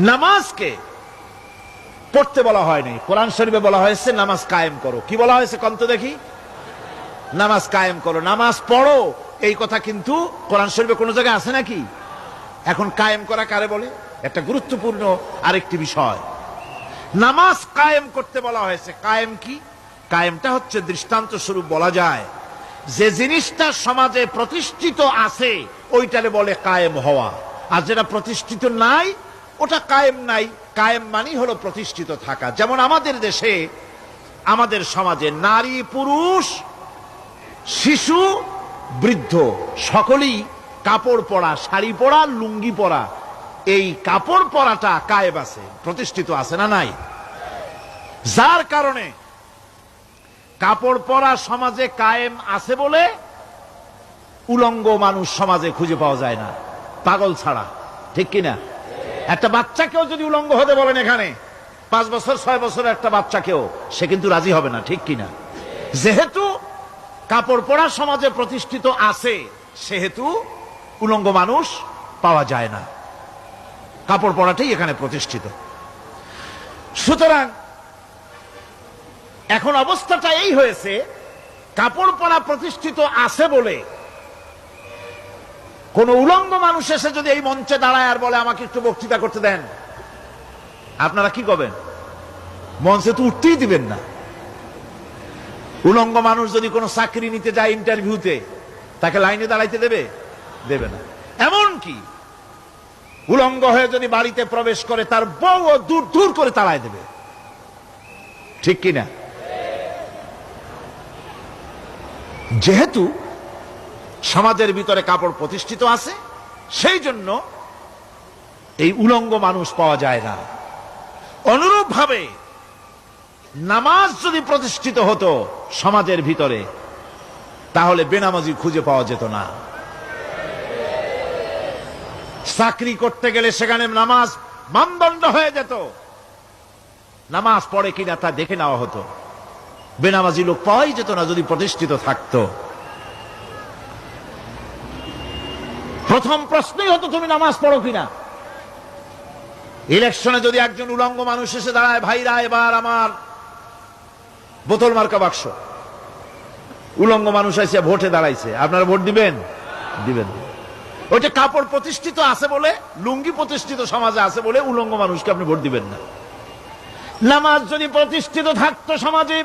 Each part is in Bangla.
নামাজকে পড়তে বলা হয়নি, কোরআন শরীফে বলা হয়েছে নামাজ কায়েম করো। কি বলা হয়েছে কন্ত দেখি? নামাজ কায়েম করো, নামাজ পড়ো। এই কথা কিন্তু কোরআন শরীফে কোন জায়গায় আছে নাকি? এখন কায়েম করা কারে বলে? একটা গুরুত্বপূর্ণ আরেকটি বিষয়, নামাজ কায়েম করতে বলা হয়েছে। কায়েম কি? কায়েমটা হচ্ছে দৃষ্টান্ত স্বরূপ বলা যায় যে জিনিসটা সমাজে প্রতিষ্ঠিত আছে ওইটারে বলে কায়েম হওয়া, আর যেটা প্রতিষ্ঠিত নাই ওটা কায়েম নাই। কায়েম মানে হলো প্রতিষ্ঠিত থাকা। যেমন আমাদের দেশে, আমাদের সমাজে নারী পুরুষ শিশু বৃদ্ধ সকলেই কাপড় পরা, শাড়ি পরা, লুঙ্গি পরা, এই কাপড় পরাটা কায়েম আছে, প্রতিষ্ঠিত আছে না নাই? যার কারণে কাপড় পরা সমাজে কায়েম আছে বলে উলঙ্গ মানুষ সমাজে খুঁজে পাওয়া যায় না, পাগল ছাড়া। ঠিক কিনা? একটা বাচ্চাকেও যদি উলঙ্গ হতে বলেন এখানে, 5 বছর 6 বছরের একটা বাচ্চাকেও, সে কিন্তু রাজি হবে না। ঠিক কিনা? যেহেতু কাপড় পরা সমাজে প্রতিষ্ঠিত আছে সেহেতু উলঙ্গ মানুষ পাওয়া যায় না, কাপড় পরাটাই এখানে প্রতিষ্ঠিত। সুতরাং এখন অবস্থাটা এই হয়েছে, কাপড় পরা প্রতিষ্ঠিত আছে বলে কোন উলঙ্গ মানুষ এসে যদি এই মঞ্চে দাঁড়ায় আর বলে আমাকে একটু বক্তৃতা করতে দেন, আপনারা কি করবেন? মঞ্চে তো উঠতেই দিবেন না। উলঙ্গ মানুষ যদি কোনো চাকরি নিতে যায় ইন্টারভিউতে, তাকে লাইনে দাঁড়াইতে দেবে? দেবে না। এমন কি উলঙ্গ হয়ে যদি বাড়িতে প্রবেশ করে তার বউ দূর দূর করে তাড়ায় দেবে। ঠিক কিনা? যেহেতু সমাজের ভিতরে কাপড় প্রতিষ্ঠিত আছে সেই জন্য এই উলঙ্গ মানুষ পাওয়া যায় না। অনুরূপ ভাবে নামাজ যদি প্রতিষ্ঠিত হতো সমাজের ভিতরে, তাহলে বেনামাজি খুঁজে পাওয়া যেত না। চাকরি করতে গেলে সেখানে নামাজ মানদণ্ড হয়ে যেত, নামাজ পড়ে কিনা তা দেখে নেওয়া হতো। বেনামাজি লোক পাওয়াই যেত না যদি প্রতিষ্ঠিত থাকতো। প্রথম প্রশ্নই হতো তুমি নামাজ পড়ো কিনা। ইলেকশনে যদি একজন উলঙ্গ মানুষ এসে দাঁড়ায়, ভাইরা এবার আমার বোতল মার্কা বাক্স, উলঙ্গ মানুষ এসে ভোটে দাঁড়াইছে, আপনারা ভোট দিবেন? দিবেন। ওইটা কাপড় প্রতিষ্ঠিত আছে বলে, লুঙ্গি প্রতিষ্ঠিত সমাজে আছে বলে উলঙ্গ মানুষকে আপনি ভোট দিবেন না। নামাজ যদি প্রতিষ্ঠিত থাকতো সমাজে,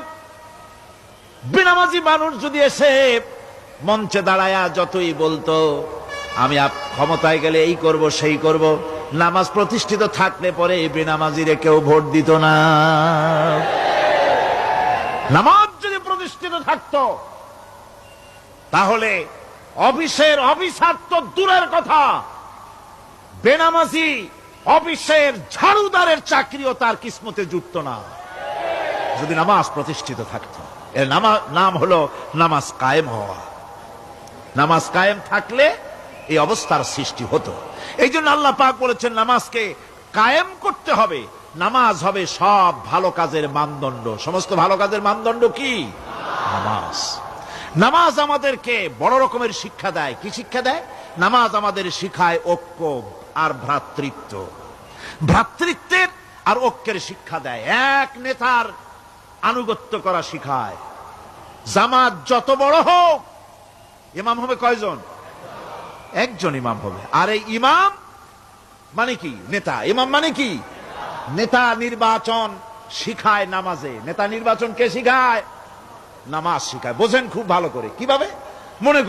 বেনামাজি মানুষ যদি এসে মঞ্চে দাঁড়ায়া যতই বলতো আমি ক্ষমতায় গেলে এই করব সেই করব, নামাজ প্রতিষ্ঠিত থাকলে পরে বেনামাজিরে কেউ ভোট দিত না। নামাজ যদি প্রতিষ্ঠিত থাকতো তাহলে অফিসের অফিসার তো দূরের কথা, বেনামাজি অফিসের ঝাড়ুদারের চাকরিও তার কিসমতে জুটতো না যদি নামাজ প্রতিষ্ঠিত থাকতো। এর নাম হলো নামাজ কায়েম হওয়া। নামাজ কায়েম থাকলে এই অবস্থার সৃষ্টি হতো। এই জন্য আল্লাহ পাক বলেছেন নামাজকে কায়েম করতে হবে। নামাজ হবে সব ভালো কাজের মানদণ্ড। সমস্ত ভালো কাজের মানদণ্ড কি? নামাজ। নামাজ আমাদেরকে বড় রকমের শিক্ষা দেয়। কি শিক্ষা দেয়? নামাজ আমাদের শিখায় ঐক্য আর ভ্রাতৃত্ব। ভ্রাতৃত্বের আর ঐক্যের শিক্ষা দেয়। এক নেতার আনুগত্য করা শিখায়। জামাত যত বড় হোক, ইমাম হবে কয়জন? একজন ইমাম হবে। আর এই ইমাম মানে কি? নেতা। ইমাম মানে কি? নেতা নির্বাচন শিখায় নামাজে। নেতা নির্বাচন কে শিখায়? নামাজ শিখায়। বোঝেন খুব ভালো করে। কিভাবে? মনে